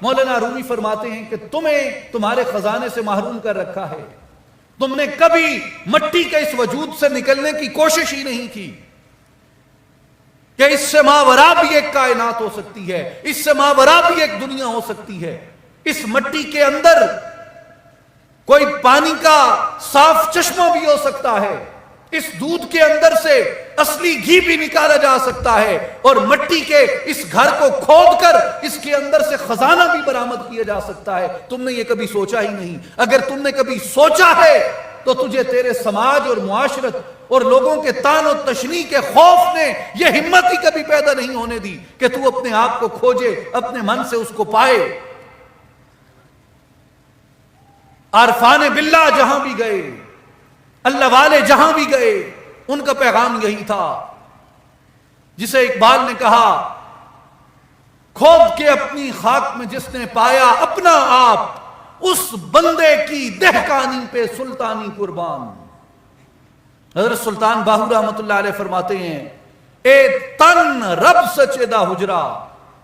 مولانا رومی فرماتے ہیں کہ تمہیں تمہارے خزانے سے محروم کر رکھا ہے، تم نے کبھی مٹی کے اس وجود سے نکلنے کی کوشش ہی نہیں کی کہ اس سے ماورا بھی ایک کائنات ہو سکتی ہے، اس سے ماورا بھی ایک دنیا ہو سکتی ہے۔ اس مٹی کے اندر کوئی پانی کا صاف چشمہ بھی ہو سکتا ہے، اس دودھ کے اندر سے اصلی گھی بھی نکالا جا سکتا ہے، اور مٹی کے اس گھر کو کھود کر اس کے اندر سے خزانہ بھی برآمد کیا جا سکتا ہے۔ تم نے یہ کبھی سوچا ہی نہیں۔ اگر تم نے کبھی سوچا ہے تو تجھے تیرے سماج اور معاشرت اور لوگوں کے طعن و تشنیع کے خوف نے یہ ہمت ہی کبھی پیدا نہیں ہونے دی کہ تو اپنے آپ کو کھوجے، اپنے من سے اس کو پائے۔ عارفان باللہ جہاں بھی گئے، اللہ والے جہاں بھی گئے، ان کا پیغام یہی تھا، جسے اقبال نے کہا، کھود کے اپنی خاک میں جس نے پایا اپنا آپ، اس بندے کی دہقانی پہ سلطانی قربان۔ حضرت سلطان باہو رحمت اللہ علیہ فرماتے ہیں، اے تن رب سچے دا حجرا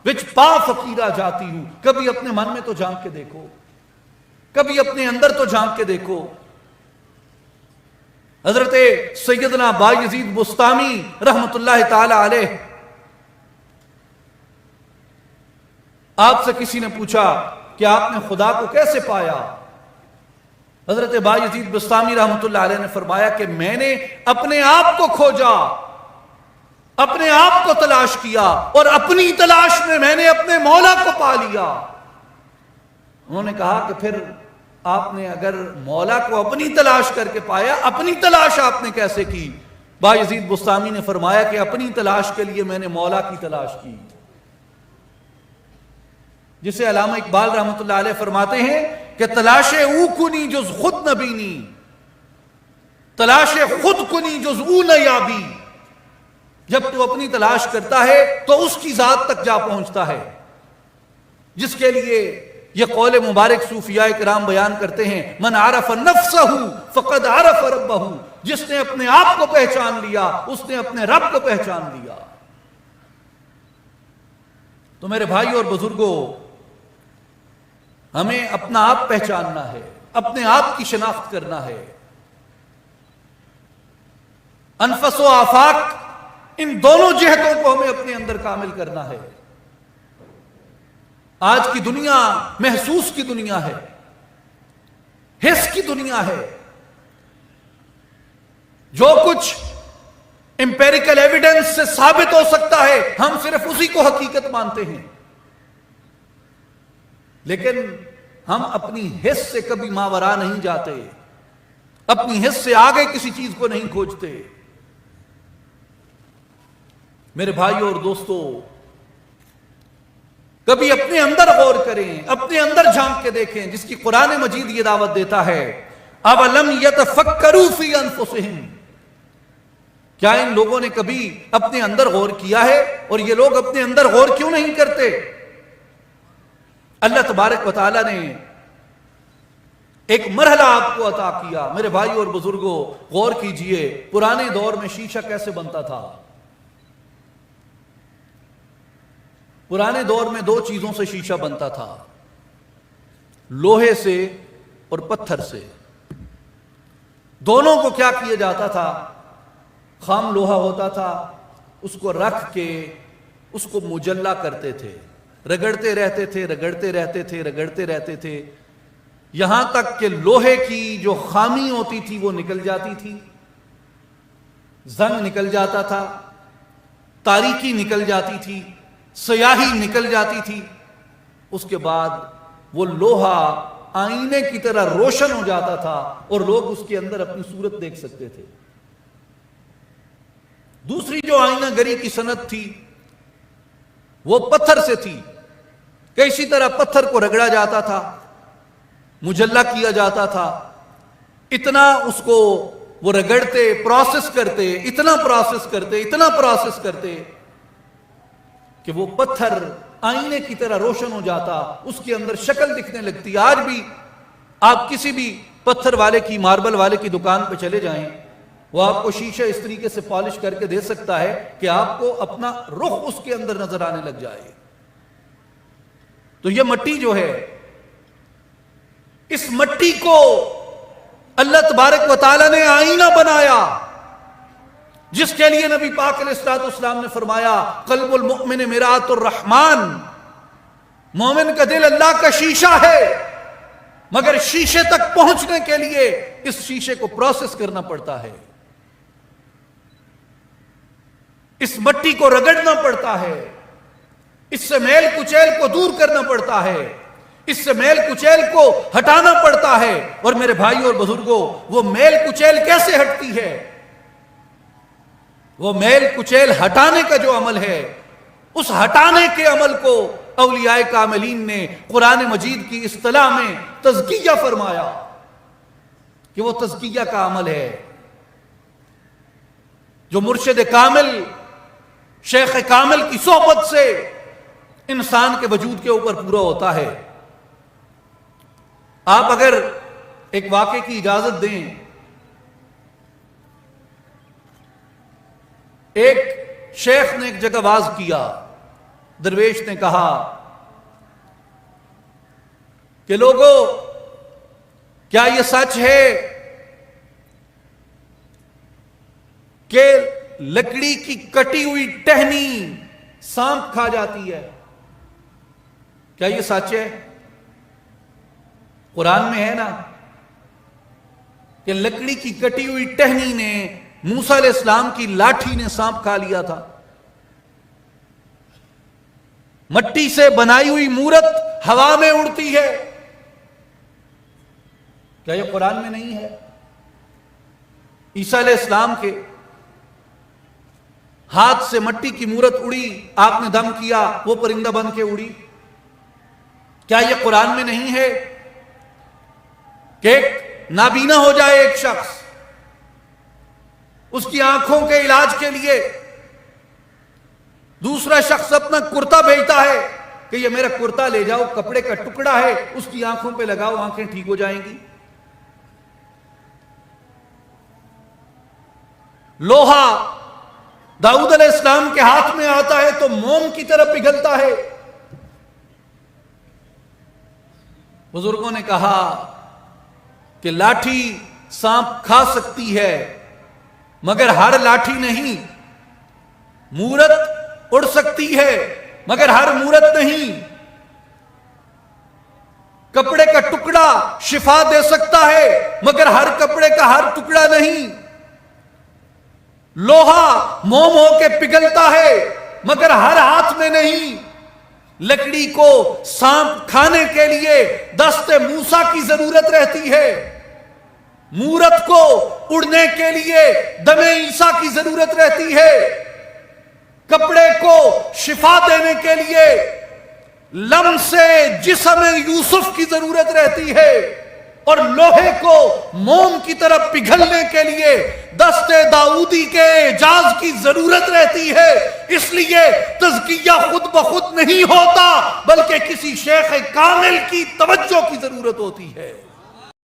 وچ پا فقیرہ جاتی ہوں۔ کبھی اپنے من میں تو جھانک کے دیکھو، کبھی اپنے اندر تو جھانک کے دیکھو۔ حضرت سیدنا بایزید بسطامی رحمت اللہ تعالی علیہ، آپ سے کسی نے پوچھا کہ آپ نے خدا کو کیسے پایا؟ حضرت بایزید بسطامی رحمت اللہ علیہ نے فرمایا کہ میں نے اپنے آپ کو کھوجا، اپنے آپ کو تلاش کیا، اور اپنی تلاش میں نے اپنے مولا کو پا لیا۔ انہوں نے کہا کہ پھر آپ نے اگر مولا کو اپنی تلاش کر کے پایا، اپنی تلاش آپ نے کیسے کی؟ بایزید بسطامی نے فرمایا کہ اپنی تلاش کے لیے میں نے مولا کی تلاش کی، جسے علامہ اقبال رحمت اللہ علیہ فرماتے ہیں کہ تلاش او کنی جز خود نبینی، تلاش خود کنی جز او نیابی۔ جب تو اپنی تلاش کرتا ہے تو اس کی ذات تک جا پہنچتا ہے، جس کے لیے یہ قول مبارک صوفیاء کرام بیان کرتے ہیں، من عرف نفسہ فقد عرف ربہ، جس نے اپنے آپ کو پہچان لیا اس نے اپنے رب کو پہچان لیا۔ تو میرے بھائی اور بزرگوں، ہمیں اپنا آپ پہچاننا ہے، اپنے آپ کی شناخت کرنا ہے۔ انفس و آفاق، ان دونوں جہتوں کو ہمیں اپنے اندر کامل کرنا ہے۔ آج کی دنیا محسوس کی دنیا ہے، حس کی دنیا ہے۔ جو کچھ امپیریکل ایویڈنس سے ثابت ہو سکتا ہے ہم صرف اسی کو حقیقت مانتے ہیں، لیکن ہم اپنی حس سے کبھی ماورا نہیں جاتے، اپنی حس سے آگے کسی چیز کو نہیں کھوجتے۔ میرے بھائیوں اور دوستو، کبھی اپنے اندر غور کریں، اپنے اندر جھانک کے دیکھیں، جس کی قرآن مجید یہ دعوت دیتا ہے، اَوَلَمْ يَتَفَكَّرُوا فِي أَنفُسِهِمْ، کیا ان لوگوں نے کبھی اپنے اندر غور کیا ہے؟ اور یہ لوگ اپنے اندر غور کیوں نہیں کرتے؟ اللہ تبارک و تعالی نے ایک مرحلہ آپ کو عطا کیا۔ میرے بھائی اور بزرگوں، غور کیجئے، پرانے دور میں شیشہ کیسے بنتا تھا؟ پرانے دور میں دو چیزوں سے شیشہ بنتا تھا، لوہے سے اور پتھر سے۔ دونوں کو کیا کیا جاتا تھا؟ خام لوہا ہوتا تھا، اس کو رکھ کے اس کو مجلہ کرتے تھے، رگڑتے رہتے تھے، رگڑتے رہتے تھے، رگڑتے رہتے تھے، یہاں تک کہ لوہے کی جو خامی ہوتی تھی وہ نکل جاتی تھی، زنگ نکل جاتا تھا، تاریکی نکل جاتی تھی، سیاہی نکل جاتی تھی۔ اس کے بعد وہ لوہا آئینے کی طرح روشن ہو جاتا تھا اور لوگ اس کے اندر اپنی صورت دیکھ سکتے تھے۔ دوسری جو آئینہ گری کی صنعت تھی وہ پتھر سے تھی، کہ اسی طرح پتھر کو رگڑا جاتا تھا، مجلہ کیا جاتا تھا، اتنا اس کو وہ رگڑتے، پروسیس کرتے، اتنا پروسیس کرتے، اتنا پروسیس کرتے کہ وہ پتھر آئینے کی طرح روشن ہو جاتا، اس کے اندر شکل دکھنے لگتی۔ آج بھی آپ کسی بھی پتھر والے کی، ماربل والے کی دکان پہ چلے جائیں، وہ آپ کو شیشہ اس طریقے سے پالش کر کے دے سکتا ہے کہ آپ کو اپنا رخ اس کے اندر نظر آنے لگ جائے۔ تو یہ مٹی جو ہے، اس مٹی کو اللہ تبارک و تعالی نے آئینہ بنایا، جس کے لیے نبی پاک علیہ الصلوۃ والسلام نے فرمایا قلب المؤمن مرآۃ الرحمن، مومن کا دل اللہ کا شیشہ ہے، مگر شیشے تک پہنچنے کے لیے اس شیشے کو پروسیس کرنا پڑتا ہے، اس مٹی کو رگڑنا پڑتا ہے، اس سے میل کچیل کو دور کرنا پڑتا ہے، اس سے میل کچیل کو ہٹانا پڑتا ہے۔ اور میرے بھائیوں اور بزرگوں، وہ میل کچیل کیسے ہٹتی ہے؟ وہ میل کچیل ہٹانے کا جو عمل ہے، اس ہٹانے کے عمل کو اولیاء کاملین نے قرآن مجید کی اصطلاح میں تزکیہ فرمایا کہ وہ تزکیہ کا عمل ہے، جو مرشد کامل، شیخ کامل کی صحبت سے انسان کے وجود کے اوپر پورا ہوتا ہے۔ آپ اگر ایک واقعے کی اجازت دیں، ایک شیخ نے ایک جگہ واز کیا، درویش نے کہا کہ لوگوں، کیا یہ سچ ہے کہ لکڑی کی کٹی ہوئی ٹہنی سانپ کھا جاتی ہے؟ کیا یہ سچ ہے؟ قرآن میں ہے نا کہ لکڑی کی کٹی ہوئی ٹہنی نے، موسیٰ علیہ السلام کی لاٹھی نے سانپ کھا لیا تھا۔ مٹی سے بنائی ہوئی مورت ہوا میں اڑتی ہے، کیا یہ قرآن میں نہیں ہے؟ عیسیٰ علیہ السلام کے ہاتھ سے مٹی کی مورت اڑی، آپ نے دم کیا، وہ پرندہ بن کے اڑی، کیا یہ قرآن میں نہیں ہے کہ ایک نابینا ہو جائے ایک شخص، اس کی آنکھوں کے علاج کے لیے دوسرا شخص اپنا کرتا بھیجتا ہے کہ یہ میرا کرتا لے جاؤ، کپڑے کا ٹکڑا ہے، اس کی آنکھوں پہ لگاؤ، آنکھیں ٹھیک ہو جائیں گی۔ لوہا داؤد علیہ السلام کے ہاتھ میں آتا ہے تو موم کی طرح پگھلتا ہے۔ بزرگوں نے کہا کہ لاٹھی سانپ کھا سکتی ہے، مگر ہر لاٹھی نہیں۔ مورت اڑ سکتی ہے مگر ہر مورت نہیں۔ کپڑے کا ٹکڑا شفا دے سکتا ہے مگر ہر کپڑے کا ہر ٹکڑا نہیں۔ لوہا موم ہو کے پگھلتا ہے مگر ہر ہاتھ میں نہیں۔ لکڑی کو سانپ کھانے کے لیے دست موسیٰ کی ضرورت رہتی ہے، مورت کو اڑنے کے لیے دم عیسیٰ کی ضرورت رہتی ہے، کپڑے کو شفا دینے کے لیے لمس جسم یوسف کی ضرورت رہتی ہے، اور لوہے کو موم کی طرح پگھلنے کے لیے دست داؤدی کے اعجاز کی ضرورت رہتی ہے۔ اس لیے تزکیہ خود بخود نہیں ہوتا، بلکہ کسی شیخ کامل کی توجہ کی ضرورت ہوتی ہے۔